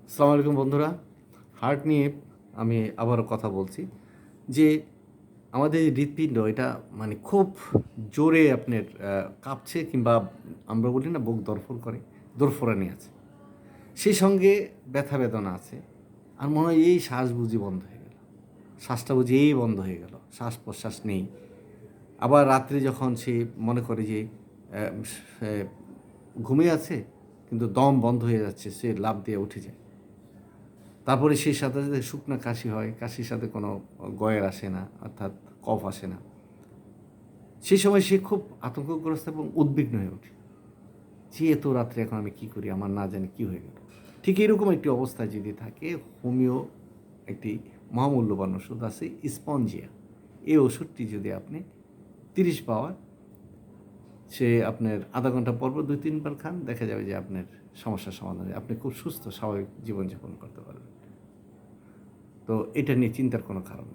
আসসালামু আলাইকুম বন্ধুরা। হার্ট নিয়ে আমি আবারও কথা বলছি যে আমাদের এই হৃৎপিণ্ড এটা মানে খুব জোরে আপনার কাঁপছে, কিংবা আমরা বলি না বুক ধড়ফড় করে, ধড়ফড়ানি আছে। সেই সঙ্গে ব্যথা বেদনা আছে। আর মনে হয় এই শ্বাস বুঝি বন্ধ হয়ে গেল। শ্বাসটা বুঝি এই বন্ধ হয়ে গেল। শ্বাস-প্রশ্বাস নেই। আবার রাত্রে যখন সে মনে করে যে সে ঘুমিয়ে আছে কিন্তু দম বন্ধ হয়ে যাচ্ছে, সে লাফ দিয়ে উঠে যায়। তারপরে সেই সাথে, সাথে শুকনা কাশি হয়। কাশির সাথে কোনো গয়ের আসে না, অর্থাৎ কফ আসে না। সেই সময় সে খুব আতঙ্কগ্রস্ত এবং উদ্বিগ্ন হয়ে ওঠে। যে এত রাত্রে এখন আমি কী করি? আমার না জানি কী হয়ে গেল। ঠিক এরকম একটি অবস্থায় যদি থাকে, হোমিও একটি মহামূল্যবান ওষুধ আছে স্পনজিয়া। এই ওষুধটি যদি আপনি ৩০ পাওয়ার সে আপনার আধা ঘন্টা পর, পর ২-৩ বার খান, দেখা যাবে যে আপনার সমস্যার সমাধান হয়। আপনি খুব সুস্থ স্বাভাবিক জীবনযাপন করতে পারবেন। তো এটা নিয়ে চিন্তার কোনো কারণ নেই।